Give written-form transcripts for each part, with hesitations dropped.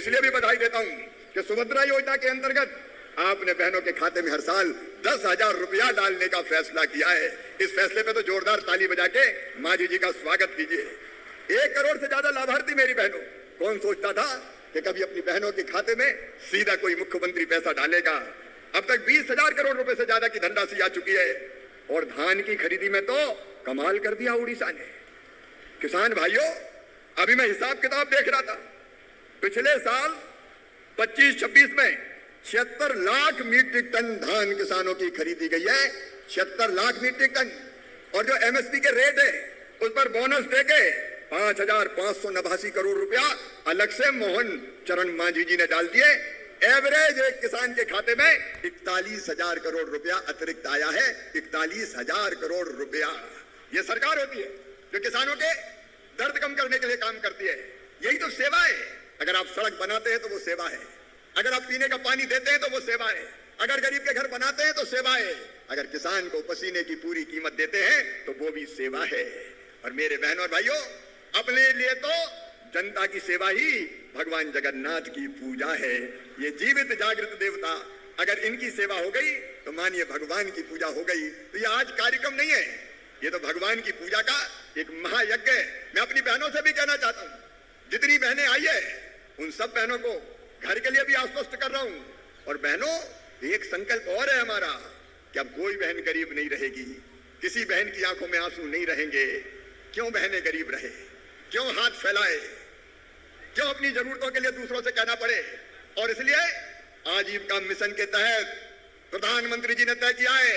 इसलिए भी बधाई देता हूं कि सुभद्रा योजना के अंतर्गत आपने बहनों के खाते में हर साल 10,000 रुपया डालने का फैसला किया है। इस फैसले पे तो जोरदार ताली बजा के मांझी जी का स्वागत कीजिए। 1 करोड़ से ज्यादा लाभार्थी मेरी बहनों, कौन सोचता था कि कभी अपनी बहनों के खाते में सीधा कोई मुख्यमंत्री पैसा डालेगा। अब तक 20,000 करोड़ रुपए से ज्यादा की धनराशि आ चुकी है। और धान की खरीदी में तो कमाल कर दिया उड़ीसा ने। किसान भाइयों, अभी मैं हिसाब किताब देख रहा था, पिछले साल 25-26 में 76 लाख मीट्रिक टन धान किसानों की खरीदी गई है। 76 लाख मीट्रिक टन। और जो एमएसपी के रेट है उस पर बोनस देके 5,589 करोड़ रुपया अलग से मोहन चरण मांझी जी ने डाल दिए। एवरेज एक किसान के खाते में 41,000 करोड़ रुपया अतिरिक्त आया है। 41,000 करोड़ रुपया। ये सरकार होती है जो किसानों के दर्द कम करने के लिए काम करती है। यही तो सेवा है। अगर आप सड़क बनाते हैं तो वो सेवा है, अगर आप पीने का पानी देते हैं तो वो सेवा है, अगर गरीब के घर बनाते हैं तो सेवा है, अगर किसान को पसीने की पूरी कीमत देते हैं तो वो भी सेवा है। और मेरे बहनों और भाइयों, अपने लिए तो जनता की सेवा ही भगवान जगन्नाथ की पूजा है। ये जीवित जागृत देवता, अगर इनकी सेवा हो गई तो मानिए भगवान की पूजा हो गई। तो ये आज कार्यक्रम नहीं है, ये तो भगवान की पूजा का एक महायज्ञ है। मैं अपनी बहनों से भी कहना चाहता हूं, जितनी बहनें आई है उन सब बहनों को घर के लिए भी आश्वस्त कर रहा हूं। और बहनों, एक संकल्प और है हमारा कि अब कोई बहन गरीब नहीं रहेगी, किसी बहन की आंखों में आंसू नहीं रहेंगे। क्यों बहनें गरीब रहे, क्यों हाथ फैलाए, क्यों अपनी जरूरतों के लिए दूसरों से कहना पड़े। और इसलिए आजीविका मिशन के तहत प्रधानमंत्री जी ने तय किया है,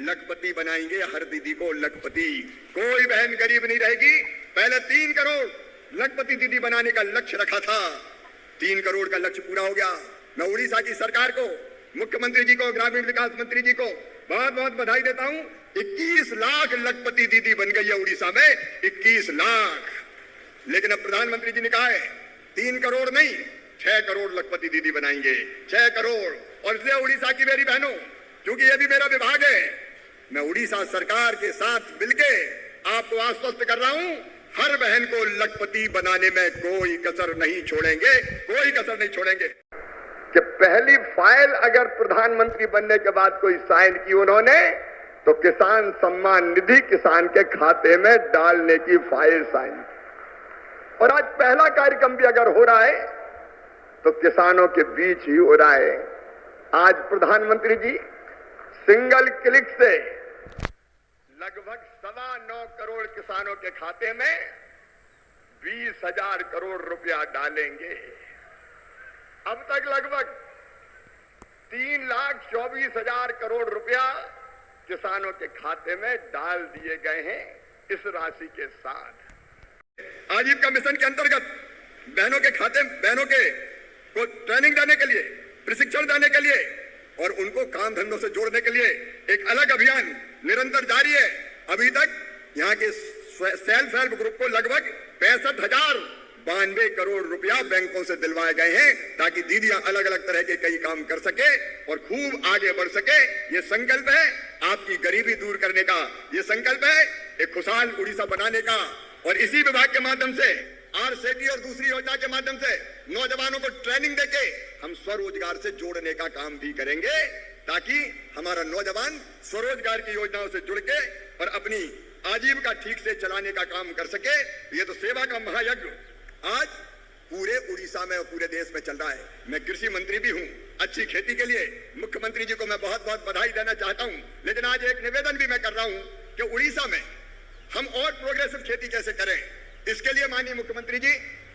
लखपति बनाएंगे हर दीदी को लखपति। कोई बहन गरीब नहीं रहेगी। पहले 3 करोड़ लखपति दीदी बनाने का लक्ष्य रखा था, 3 करोड़ का लक्ष्य पूरा हो गया। मैं उड़ीसा की सरकार को, मुख्यमंत्री जी को, ग्रामीण विकास मंत्री जी को बहुत बहुत बधाई देता हूं। 21 लाख लखपति दीदी बन गई है उड़ीसा में, 21 लाख। लेकिन अब प्रधानमंत्री जी ने कहा है 3 करोड़ नहीं, 6 करोड़ लखपति दीदी बनाएंगे, 6 करोड़। और इसलिए उड़ीसा की मेरी बहनों, क्योंकि ये भी मेरा विभाग है, मैं उड़ीसा सरकार के साथ मिलके आपको आश्वस्त कर रहा हूं, हर बहन को लखपति बनाने में कोई कसर नहीं छोड़ेंगे, कोई कसर नहीं छोड़ेंगे। कि पहली फाइल अगर प्रधानमंत्री बनने के बाद कोई साइन की उन्होंने, तो किसान सम्मान निधि किसान के खाते में डालने की फाइल साइन। और आज पहला कार्यक्रम भी अगर हो रहा है तो किसानों के बीच ही हो रहा है। आज प्रधानमंत्री जी सिंगल क्लिक से लगभग 9.25 करोड़ किसानों के खाते में 20,000 करोड़ रुपया डालेंगे। अब तक लगभग 3,24,000 करोड़ रुपया किसानों के खाते में डाल दिए गए हैं। इस राशि के साथ आजीविका मिशन के अंतर्गत बहनों के खाते, बहनों के को ट्रेनिंग देने के लिए, प्रशिक्षण देने के लिए और उनको काम धंधों से जोड़ने के लिए एक अलग अभियान निरंतर जारी है। अभी तक यहाँ के सेल्फ हेल्प ग्रुप को लगभग 65,092 करोड़ रुपया बैंकों से दिलवाए गए हैं, ताकि दीदियां अलग अलग तरह के कई काम कर सके और खूब आगे बढ़ सके। ये संकल्प है आपकी गरीबी दूर करने का, ये संकल्प है एक खुशहाल उड़ीसा बनाने का। और इसी विभाग के माध्यम से आरसेटी और दूसरी योजना के माध्यम से नौजवानों को ट्रेनिंग देके हम स्वरोजगार से जोड़ने का काम भी करेंगे, ताकि हमारा नौजवान स्वरोजगार की योजनाओं से जुड़ के और अपनी आजीविका ठीक से चलाने का काम कर सके। ये तो सेवा का महायज्ञ आज पूरे उड़ीसा में और पूरे देश में चल रहा है। मैं कृषि मंत्री भी हूं। अच्छी खेती के लिए मुख्यमंत्री जी को मैं बहुत बहुत बधाई देना चाहता हूं। लेकिन आज एक निवेदन भी मैं कर रहा हूं कि उड़ीसा में हम और प्रोग्रेसिव खेती कैसे करें। इसके लिए माननीय मुख्यमंत्री जी,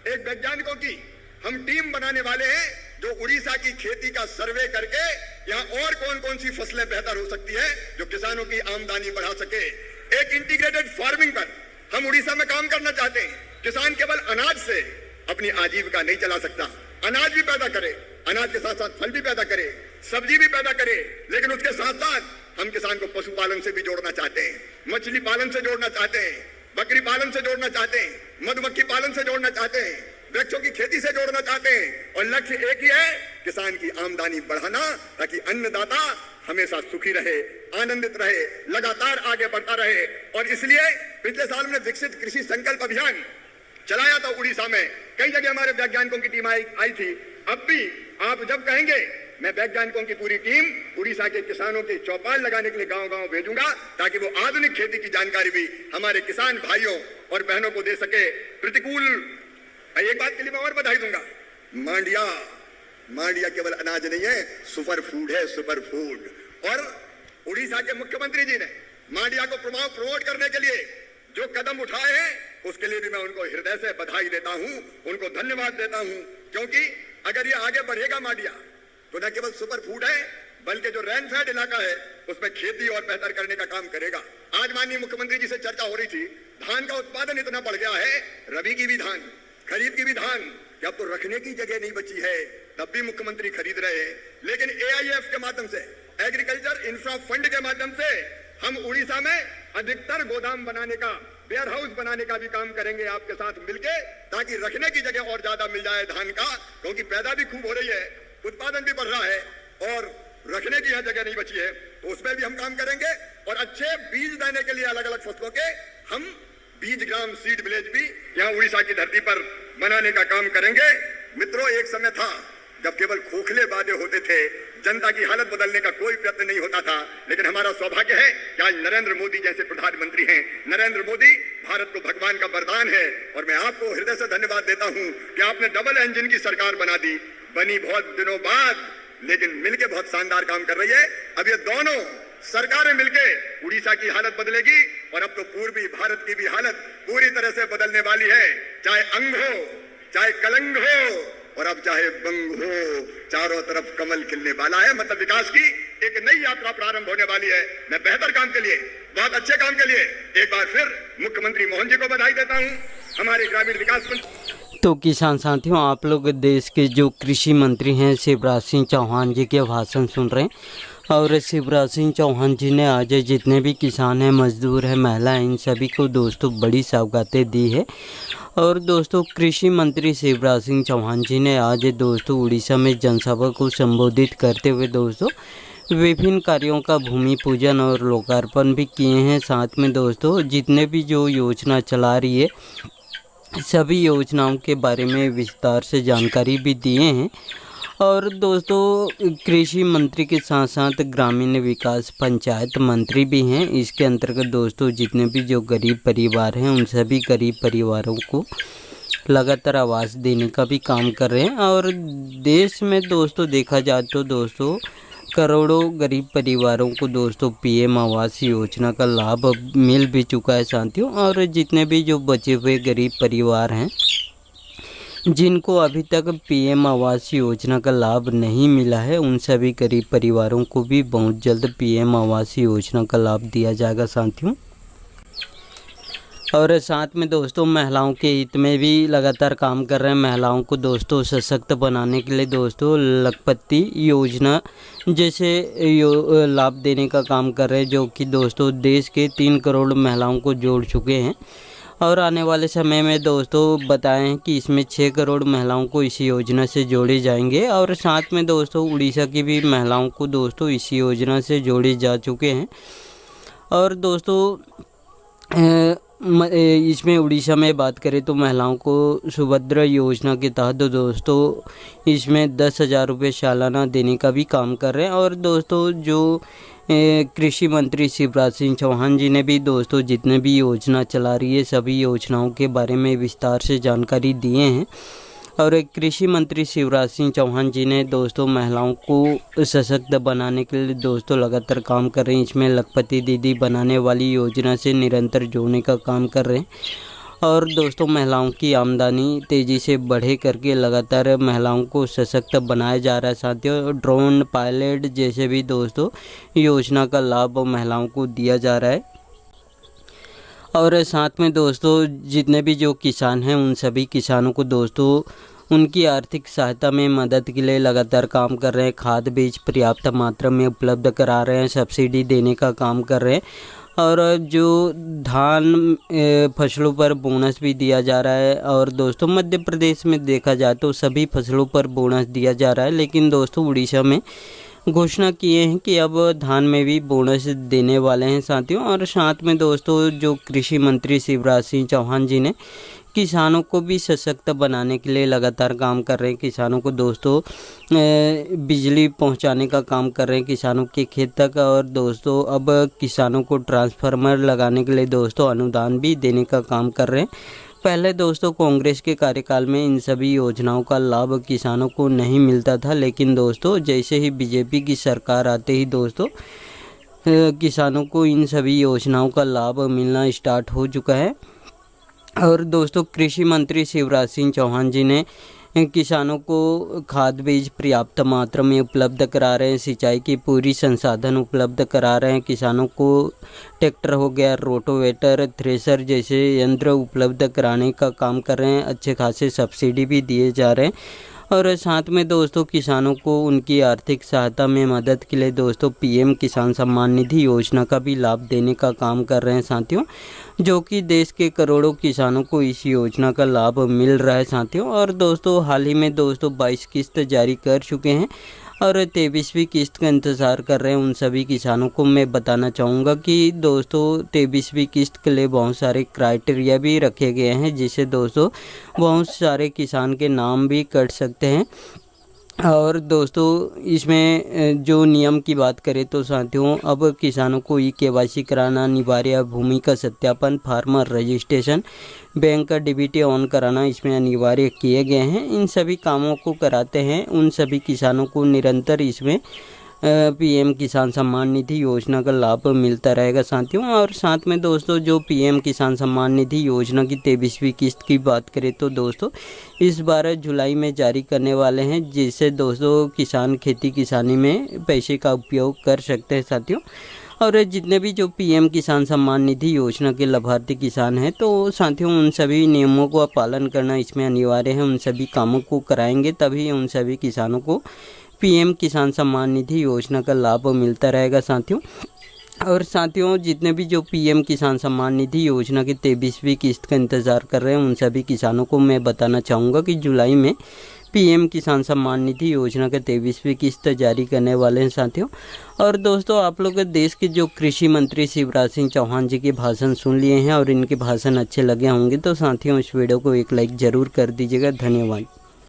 एक वैज्ञानिकों की हम टीम बनाने वाले हैं जो उड़ीसा की खेती का सर्वे करके यहाँ और कौन कौन सी फसलें बेहतर हो सकती है जो किसानों की आमदनी बढ़ा सके। एक इंटीग्रेटेड फार्मिंग पर हम उड़ीसा में काम करना चाहते हैं। किसान केवल अनाज से अपनी आजीविका नहीं चला सकता, अनाज भी पैदा करे, अनाज के साथ साथ फल भी पैदा करे, सब्जी भी पैदा करे। लेकिन उसके साथ साथ हम किसान को पशुपालन से भी जोड़ना चाहते हैं, मछली पालन से जोड़ना चाहते हैं, बकरी पालन से जोड़ना चाहते हैं, मधुमक्खी पालन से जोड़ना चाहते हैं, वृक्षों की खेती से जोड़ना चाहते हैं। और लक्ष्य एक ही है, किसान की आमदनी बढ़ाना, ताकि अन्नदाता हमेशा सुखी रहे, आनंदित रहे, लगातार आगे बढ़ता रहे। और इसलिए पिछले साल हमने विकसित कृषि संकल्प अभियान चलाया था उड़ीसा में। कई जगह हमारे वैज्ञानिकों की टीम आई थी। अब भी आप जब कहेंगे, मैं वैज्ञानिकों की पूरी टीम उड़ीसा के किसानों के चौपाल लगाने के लिए गांव-गांव भेजूंगा, ताकि वो आधुनिक खेती की जानकारी भी हमारे किसान भाइयों और बहनों को दे सके। प्रतिकूल, एक बात के लिए मैं और बधाई दूंगा, मांडिया केवल अनाज नहीं है, सुपर फूड है, सुपर फूड। और उड़ीसा के मुख्यमंत्री जी ने मांडिया को प्रमोट करने के लिए जो कदम उठाए हैं, उसके लिए भी मैं उनको हृदय से बधाई देता हूं, उनको धन्यवाद देता हूं। क्योंकि अगर ये आगे बढ़ेगा मांडिया, तो न केवल सुपर फूड है, बल्कि जो रैनफेड इलाका है उसमें खेती और बेहतर करने का काम करेगा। आज माननीय मुख्यमंत्री जी से चर्चा हो रही थी, धान का उत्पादन इतना बढ़ गया है, रबी की भी धान, खरीफ की भी धान, कि अब तो रखने की जगह नहीं बची है, तब भी मुख्यमंत्री खरीद रहे हैं। लेकिन AIF के माध्यम से, एग्रीकल्चर इंफ्रा फंड के माध्यम से हम उड़ीसा में अधिकतर गोदाम बनाने का, वेयर हाउस बनाने का भी काम करेंगे आपके साथ मिलके, ताकि रखने की जगह और ज्यादा मिल जाए धान का, क्योंकि पैदा भी खूब हो रही है, उत्पादन भी बढ़ रहा है और रखने की यहाँ जगह नहीं बची है, तो उसमें भी हम काम करेंगे। और अच्छे बीज देने के लिए अलग अलग फसलों के हम बीज ग्राम सीड विलेज भी यहाँ उड़ीसा की धरती पर बनाने का काम करेंगे। मित्रों, एक समय था जब केवल खोखले वादे होते थे, जनता की हालत बदलने का कोई प्रयत्न नहीं होता था। लेकिन हमारा सौभाग्य है कि आज नरेंद्र मोदी जैसे प्रधानमंत्री हैं। नरेंद्र मोदी भारत को भगवान का वरदान है, और मैं आपको हृदय से धन्यवाद देता हूं कि आपने डबल इंजन की सरकार बना दी। बनी बहुत दिनों बाद, लेकिन मिलके बहुत शानदार काम कर रही है। अब ये दोनों सरकारें मिलके उड़ीसा की हालत बदलेगी, और अब तो पूर्वी भारत की भी हालत पूरी तरह से बदलने वाली है। चाहे अंग हो, चाहे कलंग हो, और अब चाहे बंग हो, चारों तरफ कमल खिलने वाला है। मतलब विकास की एक नई यात्रा प्रारंभ होने वाली है। मैं बेहतर काम के लिए, बहुत अच्छे काम के लिए एक बार फिर मुख्यमंत्री मोहन जी को बधाई देता हूं। हमारे ग्रामीण विकास मंत्री, तो किसान साथियों, आप लोग देश के जो कृषि मंत्री हैं शिवराज सिंह चौहान जी के भाषण सुन रहे हैं। और शिवराज सिंह चौहान जी ने आज जितने भी किसान हैं, मजदूर हैं, महिला हैं, इन सभी को दोस्तों बड़ी सौगातें दी है। और दोस्तों कृषि मंत्री शिवराज सिंह चौहान जी ने आज दोस्तों उड़ीसा में जनसभा को संबोधित करते हुए दोस्तों विभिन्न कार्यों का भूमि पूजन और लोकार्पण भी किए हैं। साथ में दोस्तों जितने भी जो योजना चला रही है, सभी योजनाओं के बारे में विस्तार से जानकारी भी दिए हैं। और दोस्तों कृषि मंत्री के साथ साथ ग्रामीण विकास पंचायत मंत्री भी हैं। इसके अंतर्गत दोस्तों जितने भी जो गरीब परिवार हैं, उन सभी गरीब परिवारों को लगातार आवास देने का भी काम कर रहे हैं। और देश में दोस्तों देखा जाए तो दोस्तों करोड़ों गरीब परिवारों को दोस्तों PM आवास योजना का लाभ मिल भी चुका है साथियों। और जितने भी जो बचे हुए गरीब परिवार हैं, जिनको अभी तक PM आवास योजना का लाभ नहीं मिला है, उन सभी गरीब परिवारों को भी बहुत जल्द PM आवास योजना का लाभ दिया जाएगा साथियों। और साथ में दोस्तों महिलाओं के हित में भी लगातार काम कर रहे हैं। महिलाओं को दोस्तों सशक्त बनाने के लिए दोस्तों लखपति योजना जैसे लाभ देने का काम कर रहे हैं, जो कि दोस्तों देश के 3 करोड़ महिलाओं को जोड़ चुके हैं। और आने वाले समय में दोस्तों बताएं कि इसमें 6 करोड़ महिलाओं को इस योजना से जोड़े जाएंगे। और साथ में दोस्तों उड़ीसा की भी महिलाओं को दोस्तों इस योजना से जोड़े जा चुके हैं। और दोस्तों इसमें उड़ीसा में बात करें तो महिलाओं को सुभद्रा योजना के तहत दोस्तों इसमें 10,000 रुपये सालाना देने का भी काम कर रहे हैं। और दोस्तों जो कृषि मंत्री शिवराज सिंह चौहान जी ने भी दोस्तों जितने भी योजना चला रही है, सभी योजनाओं के बारे में विस्तार से जानकारी दिए हैं। और कृषि मंत्री शिवराज सिंह चौहान जी ने दोस्तों महिलाओं को सशक्त बनाने के लिए दोस्तों लगातार काम कर रहे हैं। इसमें लखपति दीदी बनाने वाली योजना से निरंतर जोड़ने का काम कर रहे हैं। और दोस्तों महिलाओं की आमदनी तेज़ी से बढ़े करके लगातार महिलाओं को सशक्त बनाया जा रहा है साथियों। ड्रोन पायलट जैसे भी दोस्तों योजना का लाभ महिलाओं को दिया जा रहा है। और साथ में दोस्तों जितने भी जो किसान हैं, उन सभी किसानों को दोस्तों उनकी आर्थिक सहायता में मदद के लिए लगातार काम कर रहे हैं। खाद बीज पर्याप्त मात्रा में उपलब्ध करा रहे हैं, सब्सिडी देने का काम कर रहे हैं। और जो धान फसलों पर बोनस भी दिया जा रहा है। और दोस्तों मध्य प्रदेश में देखा जाए तो सभी फसलों पर बोनस दिया जा रहा है, लेकिन दोस्तों उड़ीसा में घोषणा किए हैं कि अब धान में भी बोनस देने वाले हैं साथियों। और साथ में दोस्तों जो कृषि मंत्री शिवराज सिंह चौहान जी ने किसानों को भी सशक्त बनाने के लिए लगातार काम कर रहे हैं। किसानों को दोस्तों बिजली पहुंचाने का काम कर रहे हैं किसानों के खेत तक। और दोस्तों अब किसानों को ट्रांसफार्मर लगाने के लिए दोस्तों अनुदान भी देने का काम कर रहे हैं। पहले दोस्तों कांग्रेस के कार्यकाल में इन सभी योजनाओं का लाभ किसानों को नहीं मिलता था, लेकिन दोस्तों जैसे ही बीजेपी की सरकार आते ही दोस्तों किसानों को इन सभी योजनाओं का लाभ मिलना स्टार्ट हो चुका है। और दोस्तों कृषि मंत्री शिवराज सिंह चौहान जी ने किसानों को खाद बीज पर्याप्त मात्रा में उपलब्ध करा रहे हैं, सिंचाई की पूरी संसाधन उपलब्ध करा रहे हैं। किसानों को ट्रैक्टर हो गया, रोटोवेटर, थ्रेशर जैसे यंत्र उपलब्ध कराने का काम कर रहे हैं। अच्छे खासे सब्सिडी भी दिए जा रहे हैं। और साथ में दोस्तों किसानों को उनकी आर्थिक सहायता में मदद के लिए दोस्तों पीएम किसान सम्मान निधि योजना का भी लाभ देने का काम कर रहे हैं साथियों, जो कि देश के करोड़ों किसानों को इस योजना का लाभ मिल रहा है साथियों। और दोस्तों हाल ही में दोस्तों 22 किस्त जारी कर चुके हैं और 23वीं किस्त का इंतज़ार कर रहे हैं उन सभी किसानों को। मैं बताना चाहूँगा कि दोस्तों 23वीं किस्त के लिए बहुत सारे क्राइटेरिया भी रखे गए हैं, जिससे दोस्तों बहुत सारे किसान के नाम भी कट सकते हैं। और दोस्तों इसमें जो नियम की बात करें तो साथियों अब किसानों को KYC कराना अनिवार्य, भूमि का सत्यापन, फार्मर रजिस्ट्रेशन, बैंक का डीबीटी ऑन कराना इसमें अनिवार्य किए गए हैं। इन सभी कामों को कराते हैं उन सभी किसानों को निरंतर इसमें पीएम किसान सम्मान निधि योजना का लाभ मिलता रहेगा साथियों। और साथ में दोस्तों जो पीएम किसान सम्मान निधि योजना की 23वीं किस्त की बात करें तो दोस्तों इस बार जुलाई में जारी करने वाले हैं, जिससे दोस्तों किसान खेती किसानी में पैसे का उपयोग कर सकते हैं साथियों। और जितने भी जो पीएम किसान सम्मान निधि योजना के लाभार्थी किसान हैं तो साथियों उन सभी नियमों का पालन करना इसमें अनिवार्य है। उन सभी कामों को कराएंगे तभी उन सभी किसानों को पीएम किसान सम्मान निधि योजना का लाभ मिलता रहेगा साथियों। और साथियों जितने भी जो पीएम किसान सम्मान निधि योजना की 23वीं किस्त का इंतज़ार कर रहे हैं उन सभी किसानों को मैं बताना चाहूँगा कि जुलाई में पीएम किसान सम्मान निधि योजना का 23वीं किस्त जारी करने वाले हैं साथियों। और दोस्तों आप लोग देश के जो कृषि मंत्री शिवराज सिंह चौहान जी के भाषण सुन लिए हैं और इनके भाषण अच्छे लगे होंगे तो साथियों इस वीडियो को एक लाइक ज़रूर कर दीजिएगा। धन्यवाद।